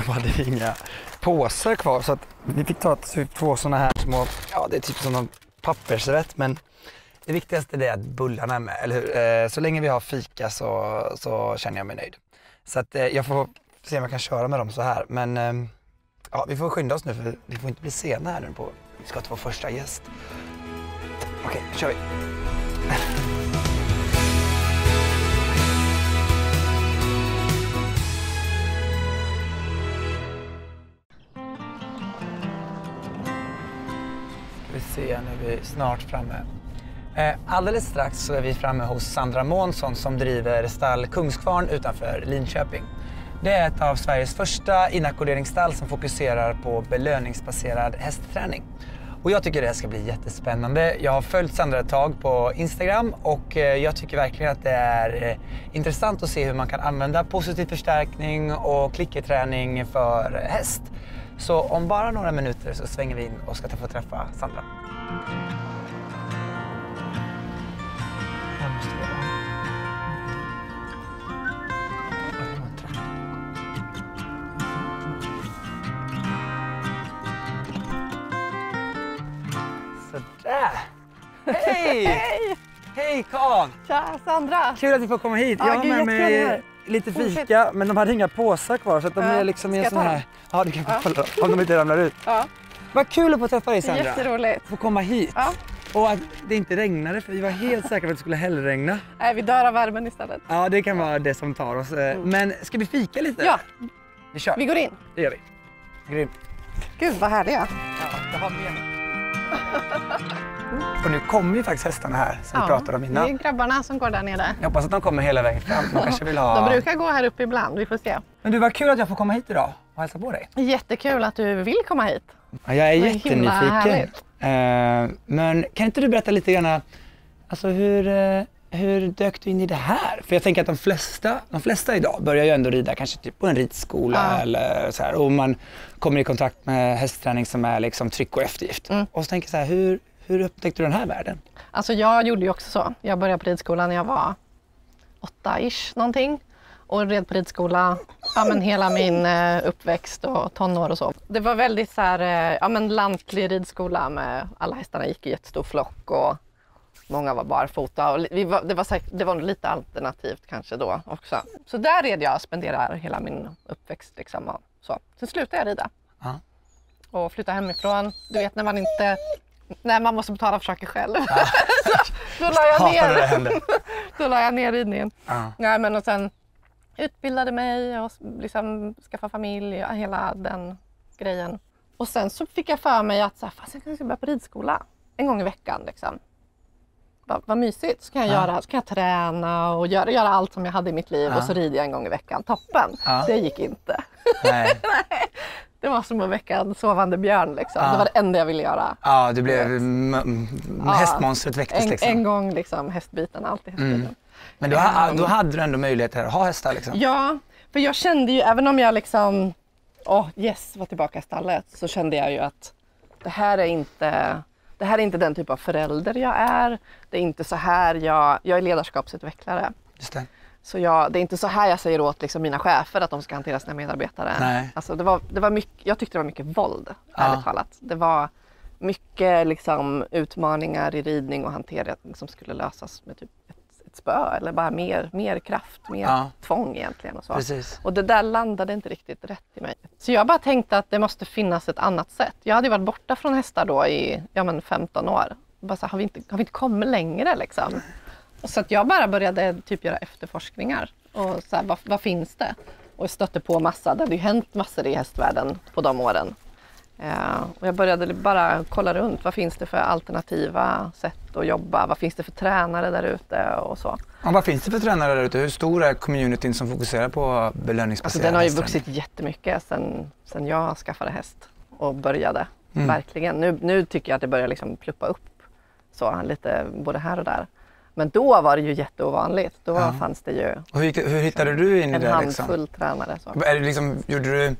de hade inga påsar kvar så att vi fick ta 2 sådana här små, ja det är typ som en pappersrätt, men det viktigaste är att bullarna är med, eller hur? Så länge vi har fika så känner jag mig nöjd. Så att jag får se om jag kan köra med dem så här, men ja, vi får skynda oss nu för vi får inte bli sena här nu på, vi ska ta vår första gäst. Okej, kör vi. Vi ser, nu är vi snart framme. Alldeles strax så är vi framme hos Sandra Månsson som driver stall Kungskvarn utanför Linköping. Det är ett av Sveriges första inackorderingsstall som fokuserar på belöningsbaserad hästträning. Och jag tycker det här ska bli jättespännande. Jag har följt Sandra ett tag på Instagram och jag tycker verkligen att det är intressant att se hur man kan använda positiv förstärkning och klickerträning för häst. Så om bara några minuter så svänger vi in och ska få träffa Sandra. Sådär! Hej! Hej! Hej Karin! Tja Sandra! Kul att vi får komma hit. Jag har med mig lite fika, men de hade inga påsar kvar så att de är liksom i en sån här... Ja, du kan få kolla om de inte ramlar ut. Ja. Vad kul att få träffa dig Sandra. Jätteroligt. Få komma hit. Ja. Och att det inte regnade, för vi var helt säkra på att det skulle hällregna. Nej, vi dör av värmen istället. Ja, det kan vara det som tar oss. Men ska vi fika lite? Ja. Vi kör. Vi går in. Det gör vi. Grymt. Gud vad härliga. Ja, jag har med. Och nu kommer ju faktiskt hästarna här som vi pratade om innan. Det är grabbarna som går där nere. Jag hoppas att de kommer hela vägen fram. De kanske vill ha... De brukar gå här uppe ibland, vi får se. Men du, var kul att jag får komma hit idag och hälsa på dig. Jättekul att du vill komma hit. Ja, jag är jättenyfiken. Men kan inte du berätta lite grann, alltså hur dök du in i det här? För jag tänker att de flesta idag börjar ju ändå rida kanske typ på en ridskola eller så här. Och man kommer i kontakt med hästträning som är liksom tryck och eftergift. Och så tänker jag så här, hur upptäckte du den här världen? Alltså jag gjorde ju också så. Jag började på ridskolan när jag var 8-ish någonting. Och red på ridskola men hela min uppväxt och tonår och så. Det var väldigt så här, lantlig ridskola med alla hästarna gick i jättestor flock och många var barfota. Och det var lite alternativt kanske då också. Så där red jag, spenderade hela min uppväxt liksom och så. Sen slutade jag rida. Och flyttade hemifrån. Du vet när man måste betala för saker själv. Då la jag ner ridningen. Nej, men och sen utbildade mig och liksom skaffa familj och hela den grejen. Och sen så fick jag för mig att jag kanske börja på ridskola en gång i veckan liksom. Vad mysigt, så kan jag göra, så kan jag träna och göra allt som jag hade i mitt liv och så rider jag en gång i veckan. Toppen. Det gick inte. Nej. Det var som att väcka en sovande björn liksom. Det var det enda jag ville göra. Ja, du blev hästmonstret väcktes liksom. En gång liksom, hästbiten, alltid hästbiten. Men då hade du ändå möjlighet att ha hästar liksom? Ja, för jag kände ju, även om jag liksom, var tillbaka i stallet, så kände jag ju att det här är inte den typ av förälder jag är. Det är inte så här jag är ledarskapsutvecklare. Just det. Så det är inte så här jag säger åt liksom mina chefer att de ska hantera sina medarbetare. Nej. Alltså det var mycket, jag tyckte det var mycket våld, ärligt talat. Det var mycket liksom utmaningar i ridning och hantering som skulle lösas med typ ett spö eller bara mer kraft, mer tvång egentligen och så. Precis. Och det där landade inte riktigt rätt i mig. Så jag bara tänkte att det måste finnas ett annat sätt. Jag hade ju varit borta från hästar då i 15 år. Bara så, har vi inte kommit längre liksom? Och så att jag bara började typ göra efterforskningar och så här, vad finns det? Och jag stötte på massa, det hade ju hänt massor i hästvärlden på de åren. Och jag började bara kolla runt, vad finns det för alternativa sätt att jobba? Vad finns det för tränare där ute och så? Och vad finns det för tränare där ute? Hur stor är communityn som fokuserar på belöningsbaserad den har ju vuxit jättemycket sen jag skaffade häst och började. Verkligen. Nu tycker jag att det börjar liksom pluppa upp så lite både här och där. Men då var det ju jätteovanligt. Då fanns det ju och hur hittade du in i det? En handfull tränare. Så. Är det liksom, gjorde du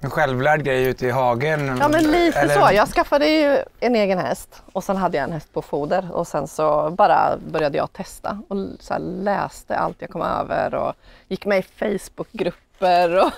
En självlärd grej ute i hagen? Ja, men lite eller? så. Jag skaffade ju en egen häst och sen hade jag en häst på foder och sen så bara började jag testa och så här läste allt jag kom över och gick med i Facebookgrupper och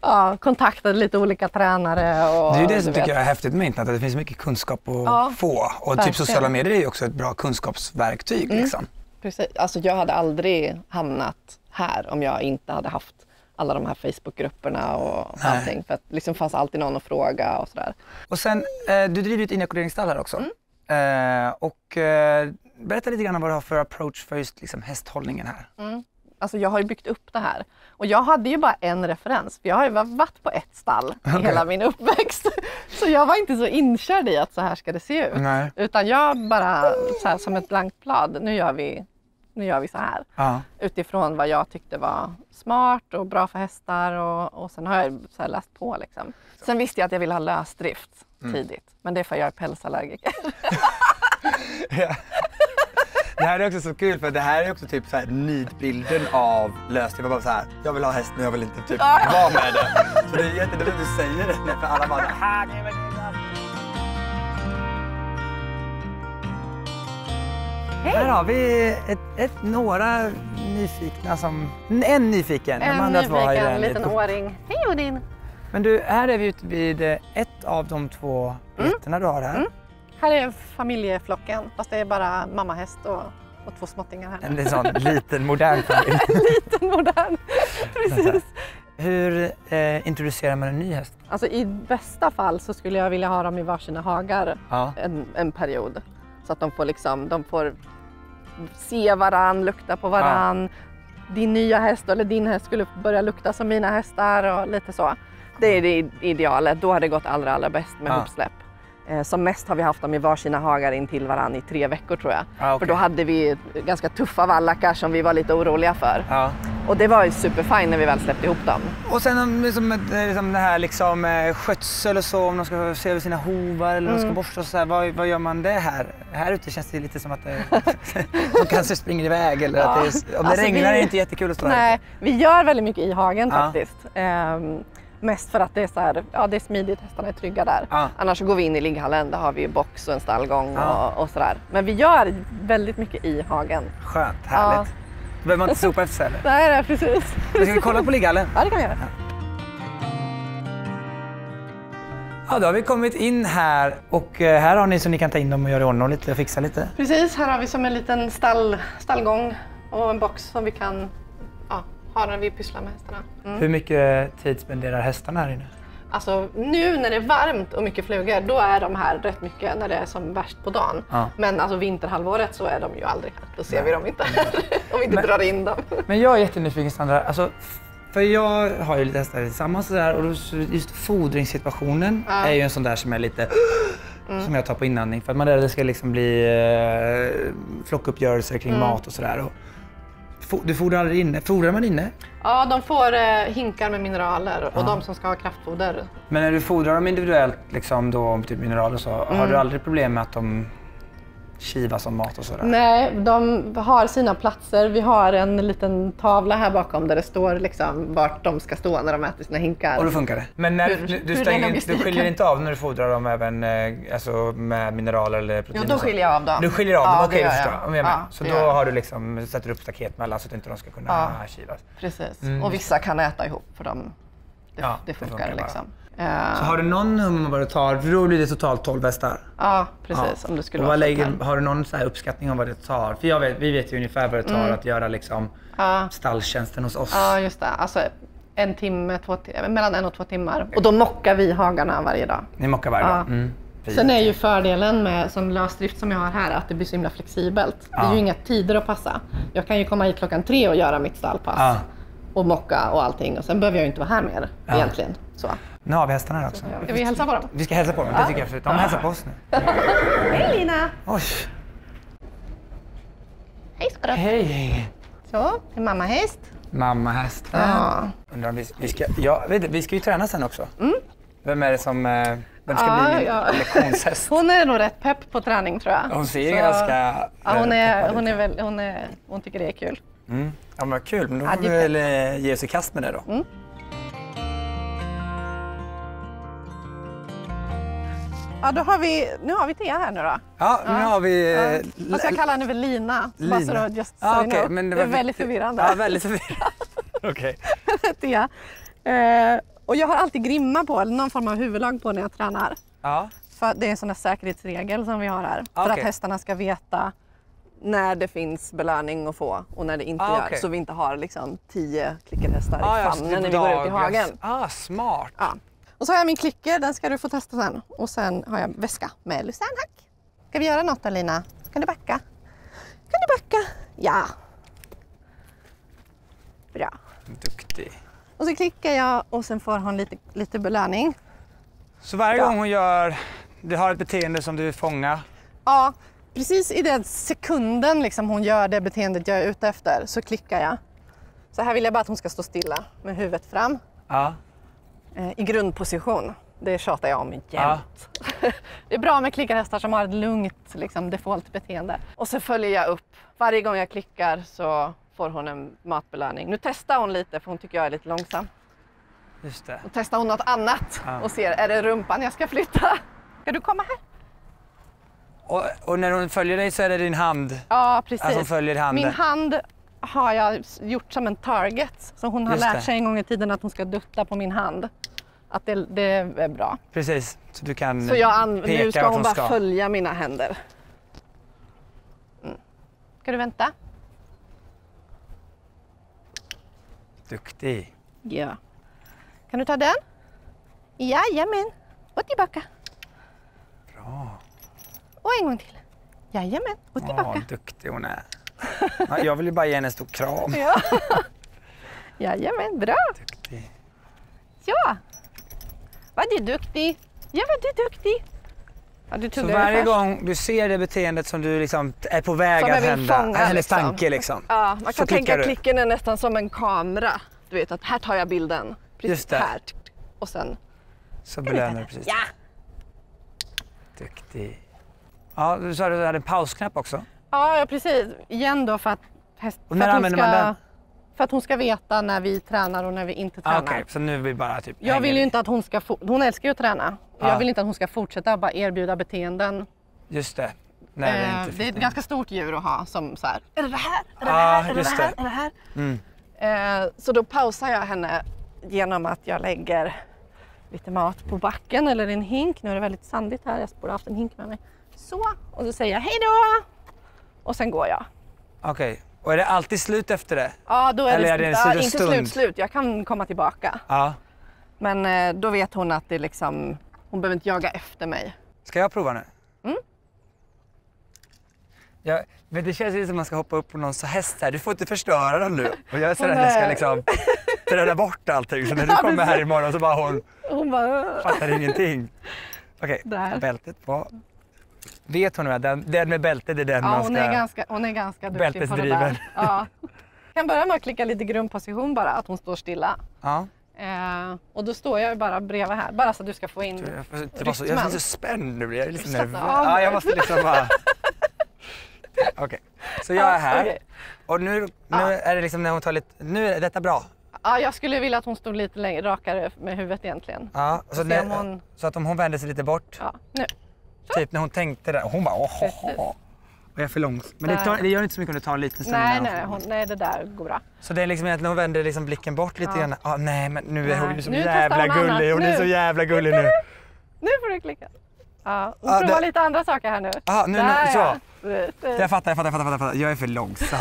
ja, kontaktade lite olika tränare. Och, det är ju det som tycker jag är häftigt med internet, att det finns mycket kunskap att få. Och verkligen. typ sociala medier är ju också ett bra kunskapsverktyg. Liksom. Precis. Alltså jag hade aldrig hamnat här om jag inte hade haft alla de här Facebookgrupperna och allting. För att liksom fanns alltid någon att fråga och sådär. Och sen, du driver ju ett inackorderingsstall här också. Berätta lite grann om vad du har för approach för just liksom hästhållningen här. Alltså jag har ju byggt upp det här. Och jag hade ju bara en referens. För jag har ju varit på ett stall i hela min uppväxt. Så jag var inte så inkörd i att så här ska det se ut. Nej. Utan jag bara så här, som ett blankt blad, nu gör vi så här. Utifrån vad jag tyckte var smart och bra för hästar. Och sen har jag så här läst på liksom. Sen visste jag att jag ville ha lösdrift tidigt. Men det är för att jag är pälsallergiker. Ja. Det här är också så kul, för det här är också typ så här nidbilden av lösning. Jag bara så här, jag vill ha häst men jag vill inte typ vara med det. Så det är jättedumt att du säger det, för alla bara Här har vi några nyfikna som... En nyfiken. En liten åring. Hej Odin! Men du, här är vi ute vid ett av de 2 getterna du har här. Här är familjeflocken, fast det är bara mammahäst och 2 småttingar här. En sån liten modern familj. Liten modern, precis. Hur introducerar man en ny häst? Alltså i bästa fall så skulle jag vilja ha dem i varsina hagar en period. Så att de får se varann, lukta på varann. Din nya häst eller din häst skulle börja lukta som mina hästar och lite så. Det är det idealet, då har det gått allra bäst med hopsläpp. Som mest har vi haft dem i varsina hagar in till varann i 3 veckor tror jag. För då hade vi ganska tuffa vallackar som vi var lite oroliga för. Och det var ju superfint när vi väl släppte ihop dem. Och sen liksom det här liksom, skötsel och så, om de ska se över sina hovar eller de ska borsta och så här, vad gör man det här? Här ute känns det lite som att de kanske springer iväg eller att om det regnar är det inte jättekul att stå här. Nej, vi gör väldigt mycket i hagen faktiskt. Mest för att det är så här, det är smidigt, hästarna är trygga där. Annars går vi in i ligghallen, där har vi ju box och en stallgång och sådär. Men vi gör väldigt mycket i hagen. Skönt, härligt. Då behöver man inte sopa efter sig eller? Nej, precis. Men ska vi kolla på ligghallen? Ja, det kan vi göra. Ja, då har vi kommit in här och här har ni så ni kan ta in dem och göra i ordning lite och fixa lite. Precis, här har vi som en liten stallgång och en box som vi kan ha när vi pysslar med hästarna. Hur mycket tid spenderar hästarna här inne? Alltså nu när det är varmt och mycket flugor, då är de här rätt mycket när det är som värst på dagen. Men alltså vinterhalvåret så är de ju aldrig här. Då ser vi dem inte här om vi inte drar in dem. Men jag är jättenyfiken Sandra, alltså, för jag har ju lite hästar tillsammans och där, och just fodringssituationen är ju en sån där som är lite som jag tar på inandning, för att man är det ska liksom bli flockuppgörelser kring mat och sådär. Du fodrar aldrig inne? Fodrar man inne? Ja, de får hinkar med mineraler och de som ska ha kraftfoder. Men när du fodrar dem individuellt, liksom då, typ mineraler och så, har du aldrig problem med att de kivas som mat och sådär? Nej, de har sina platser. Vi har en liten tavla här bakom där det står liksom vart de ska stå när de äter sina hinkar. Och då funkar det? Men när du skiljer inte av när du fodrar dem även alltså med mineraler eller protein? Jo, då skiljer jag av dem. Du skiljer av dem, okej, det förstår jag. Så då har du liksom, sätter upp staket mellan så att inte de ska kunna kivas? Precis, och vissa kan äta ihop för det funkar liksom. Så har du någon hum om vad du tar? Då blir det totalt 12 hästar. Ja, precis. Om det skulle och har du någon så här uppskattning om vad det tar? För vi vet ju ungefär vad det tar att göra liksom stalltjänsten hos oss. Ja, just det. Alltså 1 timme, 2 timmar, mellan 1 och 2 timmar. Och då mockar vi hagarna varje dag. Ni mockar varje dag? Sen är ju fördelen med som lösdrift som jag har här att det blir så himla flexibelt. Det är ju inga tider att passa. Jag kan ju komma hit 3:00 och göra mitt stallpass. Och mocka och allting. Och sen behöver jag ju inte vara här mer egentligen. Så. Nu har vi hästarna här också. Ska vi hälsa på dem? Vi ska hälsa på dem, det tycker jag. De hälsar på oss nu. Hej Lina! Oj! Hej ska du! Hej! Så, det är mammahäst. Mammahästen. Undrar om vi ska ju träna sen också. Vem är det som... Vem ska bli min lektionshäst? Hon är nog rätt pepp på träning tror jag. Hon ser ganska... Ja, hon tycker det är kul. Ja, men kul. Men då får vi väl ge oss i kast med det då. Ja, nu har vi Thea här nu då. Ja, nu har vi... Fast jag kallar henne väl Lina. Lina. Så då, just Ja, so you know. men det är väldigt förvirrande. Ja, väldigt förvirrande. Okej. Thea. Och jag har alltid grimma på, eller någon form av huvudlag på när jag tränar. Ja. För det är en sån där säkerhetsregel som vi har här. För att hästarna ska veta när det finns belöning att få och när det inte gör. Så vi inte har liksom 10 klickerhästar i famnen när vi går ut i hagen. Smart. Ja. Och så har jag min klicker, den ska du få testa sen. Och sen har jag väska med lucernhack. Ska vi göra något då, Lina? Kan du backa? Kan du backa? Ja. Bra. Duktig. Och så klickar jag och sen får hon lite belöning. Så varje gång hon du har ett beteende som du vill fånga? Ja, precis i den sekunden liksom hon gör det beteendet jag är ute efter så klickar jag. Så här vill jag bara att hon ska stå stilla med huvudet fram. Ja. I grundposition. Det tjatar jag om jämt. Ja. Det är bra med klickarhästar som har ett lugnt liksom, default-beteende. Och så följer jag upp. Varje gång jag klickar så får hon en matbelöning. Nu testar hon lite för hon tycker jag är lite långsam. Just det. Och testar hon något annat och ser, är det rumpan jag ska flytta? Ska du komma här? Och när hon följer dig så är det din hand? Ja, precis. Alltså hon följer handen. Min hand har jag gjort som en target. Så hon har lärt sig en gång i tiden att hon ska dutta på min hand. Att det är bra. Precis, så du kan så peka nu ska hon bara följa mina händer. Ska du vänta? Duktig. Ja. Kan du ta den? Jajamän. Och tillbaka. Bra. Och en gång till. Jajamän. Och tillbaka. Duktig hon är. Jag vill ju bara ge henne en stor kram. Ja. Jajamän, bra. Duktig. Ja. Vad du duktig. Ja, vad du duktig. Ja, du så varje gång du ser det beteendet som du liksom är på väg att hända, eller liksom. Tanke liksom. Ja, man kan tänka att klicken är nästan som en kamera. Du vet att här tar jag bilden. Precis just det. Här. Och sen... Så belönar du precis. Ja. Duktig. Ja, du sa att du hade en pausknapp också. Ja, precis. Igen då för att för att hon ska veta när vi tränar och när vi inte tränar. Okej, så nu vill vi bara typ... Jag vill ju inte att hon ska... Hon älskar ju att träna. Jag vill inte att hon ska fortsätta bara erbjuda beteenden. Just det. Nej, det är ett ganska stort djur att ha som så här... Är det här? Är det här? Är det här? Är det här? Mm. Så då pausar jag henne genom att jag lägger lite mat på backen eller en hink. Nu är det väldigt sandigt här. Jag borde haft en hink med mig. Så. Och så säger jag hej då. Och sen går jag. Okej. Och är det alltid slut efter det? Ja, då är eller det inte slut. Jag kan komma tillbaka. Ja. Men då vet hon att det liksom, hon behöver inte jaga efter mig. Ska jag prova nu? Mm. Ja, men det känns ju som att man ska hoppa upp på någon så häst här. Du får inte förstöra den nu. Och jag är sådär att jag ska liksom träna bort allting. Så när du kommer här imorgon så bara hon bara fattar ingenting. Okej, bältet på. Vet hon nu att den med bältet är den man ska... hon är ganska duktig på det där. Ja. Jag kan börja med att klicka lite grundposition bara, att hon står stilla. Ja. Och då står jag bara bredvid här, bara så att du ska få in rytmen. Jag är så spänd nu, jag är lite nervös. Ja, jag måste liksom bara... Okej, så jag är här. Okay. Och nu är det liksom när hon tar lite... Nu är detta bra. Ja, jag skulle vilja att hon stod lite längre, rakare med huvudet egentligen. Ja, så att om hon vänder sig lite bort. Ja, nu. Typ när hon tänkte det, hon bara och jag är för långs. Men det gör inte så mycket om du tar en liten stund. Nej, det där går bra. Så det är liksom att när hon vänder liksom blicken bort lite grann. Nej, men nu är hon ju så jävla gullig. Hon är så jävla gullig nu. Nu får du klicka. Ja, och prova lite andra saker här nu. Ja, nu så. Jag fattar. Jag är för långsam.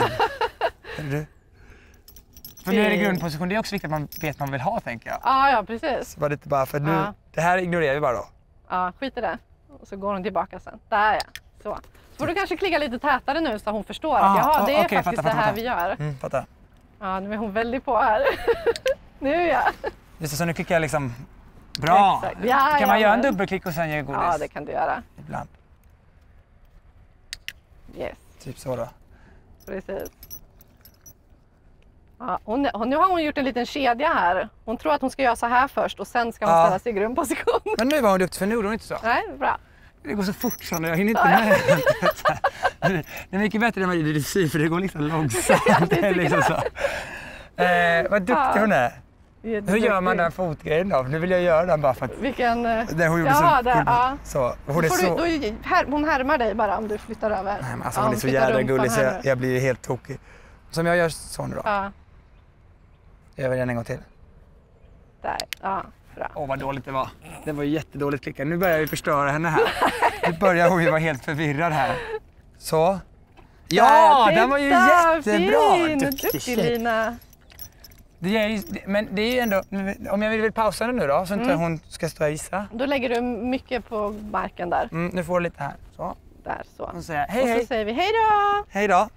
För nu är det grundposition. Det är också viktigt att man vet vad man vill ha, tänker jag. Ja, precis. Så var det inte bara för nu. Det här ignorerar vi bara då. Ja, skit i det. Och så går hon tillbaka sen. Där ja. Så får du kanske klicka lite tätare nu så hon förstår att det är faktiskt det här vi gör. Fattar. Ja, nu är hon väldigt på här. Nu ja. Just det, så nu klickar jag liksom bra. Ja, kan man göra en dubbelklick och sen ge godis? Ja, det kan du göra. Ibland. Yes. Typ så då. Precis. Ja, nu har hon gjort en liten kedja här. Hon tror att hon ska göra så här först och sen ska hon ställa sig i grundposition. Men nu var hon duktig, för nu gjorde hon inte så. Nej, bra. Det går så fort så jag hinner inte med. Det är mycket bättre än vad det är, för det går liksom långsamt. Det är liksom så. Vad duktig hon är. Hur gör man den fotgrejen då? Nu vill jag göra den bara för att... Vilken... Där hon gjorde så. Hon är så... Hon härmar dig bara om du flyttar över. Nej, men alltså hon är så jävla gullig så jag blir helt tokig. Som jag gör så nu då. Ja. Jag gör den en gång till. Där, ja. Bra. Åh, vad dåligt det var. Det var jättedåligt klickat. Nu börjar vi förstöra henne här. Nu börjar hon ju vara helt förvirrad här. Så. Ja, den var ju jättebra. Duktig Lina. Men det är ju ändå, om jag vill pausa den nu då, så inte hon ska stå och gissa. Då lägger du mycket på marken där. Nu får du lite här. Så. Där, så. Och säger hej, och så säger vi hej då! Hej då!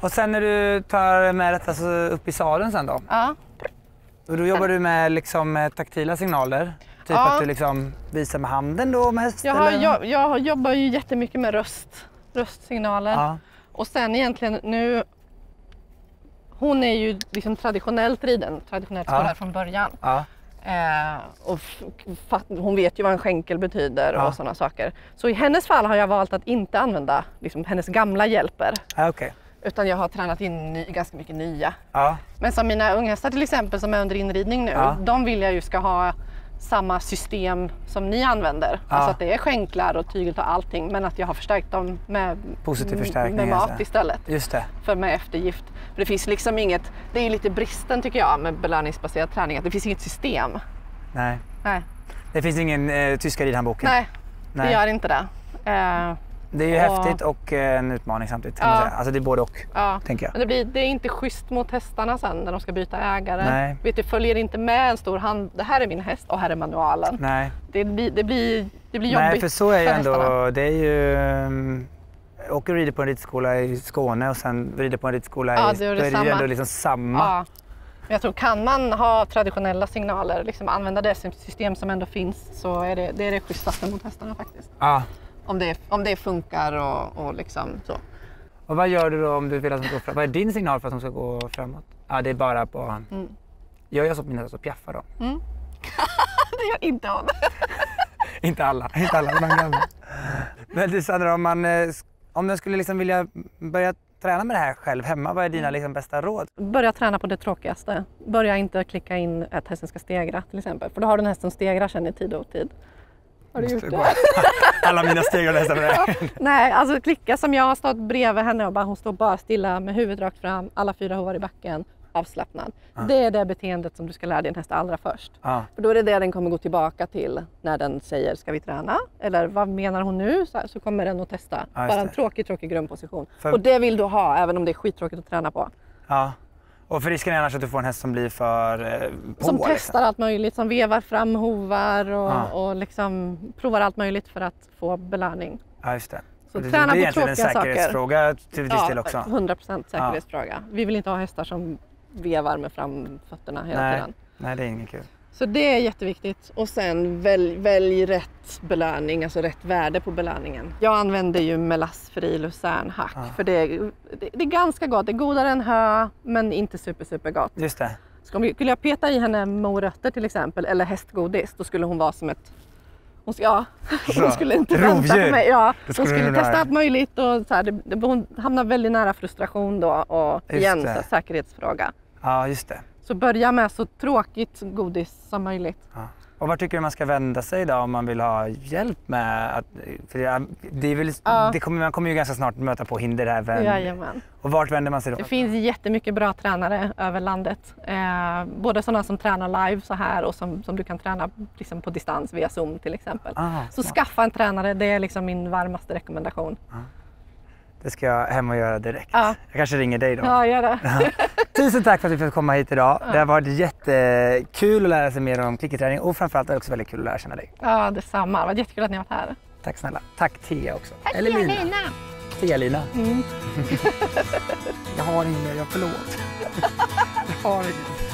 Och sen när du tar med detta så upp i sadeln sen då? Ja. Och då jobbar du med liksom taktila signaler? Typ att du liksom visar med handen då med häst? Jag jobbar ju jättemycket med röstsignaler. Ja. Och sen egentligen nu... Hon är ju liksom traditionellt skolad från början. Ja. Och hon vet ju vad en skänkel betyder och sådana saker. Så i hennes fall har jag valt att inte använda liksom, hennes gamla hjälper. Okay. Utan jag har tränat in ganska mycket nya. Ja. Men som mina unghästar till exempel som är under inridning nu, de vill jag ju ska ha samma system som ni använder. Alltså att det är skänklar och tygel och allting, men att jag har förstärkt dem med, positiv förstärkning, med mat istället. Just det. För med eftergift. För det finns liksom inget, det är ju lite bristen tycker jag med belöningsbaserad träning, att det finns inget system. Nej. Det finns ingen tyska ridhandboken. Nej, det gör inte det. Det är ju häftigt och en utmaning samtidigt. Kan man säga. Alltså det är både och, tänker jag. Men det är inte schysst mot hästarna sen när de ska byta ägare. Nej. Vet du, följer inte med en stor hand. Det här är min häst och här är manualen. Nej. Det blir jobbigt. Nej, för så är ju ändå. Hästarna. Det är ju... åker och rider på en ridskola i Skåne och sen rider på en ridskola i... då är det ju ändå liksom samma. Ja. Jag tror kan man ha traditionella signaler, liksom använda det system som ändå finns, så är det schysstaste mot hästarna faktiskt. Ja. Om det funkar och liksom så. Och vad gör du då om du vill att de ska gå framåt? Vad är din signal för att de ska gå framåt? Ja, det är bara på... Jag gör så på mina hästar, piaffa då. Det gör inte hon. Inte alla, Men du Sandra, om du skulle liksom vilja börja träna med det här själv hemma, vad är dina liksom bästa råd? Börja träna på det tråkigaste. Börja inte klicka in att hästen ska stegra till exempel. För då har du en häst som stegrar sen i tid och otid. Har du gjort det? Alla mina steg och nästan med det. Nej, alltså klicka som jag har stått bredvid henne och hon står bara stilla med huvudet rakt fram, alla 4 hovar i backen, avslappnad. Det är det beteendet som du ska lära din häst allra först. För då är det den kommer gå tillbaka till när den säger ska vi träna? Eller vad menar hon nu? Så kommer den att testa. Bara en tråkig grundposition. Och det vill du ha även om det är skittråkigt att träna på. Ja. Och för risken är annars att du får en häst som blir för på. Som testar allt möjligt, som vevar fram hovar och liksom provar allt möjligt för att få belöning. Ja, just det. Så det träna är på tråkiga saker. En säkerhetsfråga till viss del också. 100% säkerhetsfråga. Vi vill inte ha hästar som vevar med framfötterna hela tiden. Nej, det är inget kul. Så det är jätteviktigt. Och sen välj rätt belöning, alltså rätt värde på belöningen. Jag använder ju melassfri lucernhack för det är ganska gott. Det är godare än hö, men inte super gott. Just det. Skulle jag peta i henne morötter till exempel, eller hästgodis, då skulle hon vara som ett... Hon skulle inte vänta på mig. Ja, hon skulle testa allt möjligt och så här, hon hamnar väldigt nära frustration då och igen så säkerhetsfråga. Ja, just det. Så börja med så tråkigt godis som möjligt. Ja. Och vart tycker du man ska vända sig då om man vill ha hjälp med att... För det är väl, man kommer ju ganska snart möta på hinder även. Jajamän. Och vart vänder man sig då? Det finns jättemycket bra tränare över landet. Både sådana som tränar live så här och som du kan träna liksom på distans via Zoom till exempel. Så skaffa en tränare, det är liksom min varmaste rekommendation. Det ska jag hem och göra direkt. Jag kanske ringer dig då. Ja, gör det. Tusen tack för att du fick komma hit idag. Det har varit jättekul att lära sig mer om klickerträning och framförallt är det också väldigt kul att lära känna dig. Ja, detsamma. Det var jättekul att ni har varit här. Tack snälla. Tack Tia också. Tack Tia-Lina. Tia-Lina. Jag har ingen, förlåt. Jag har ingen.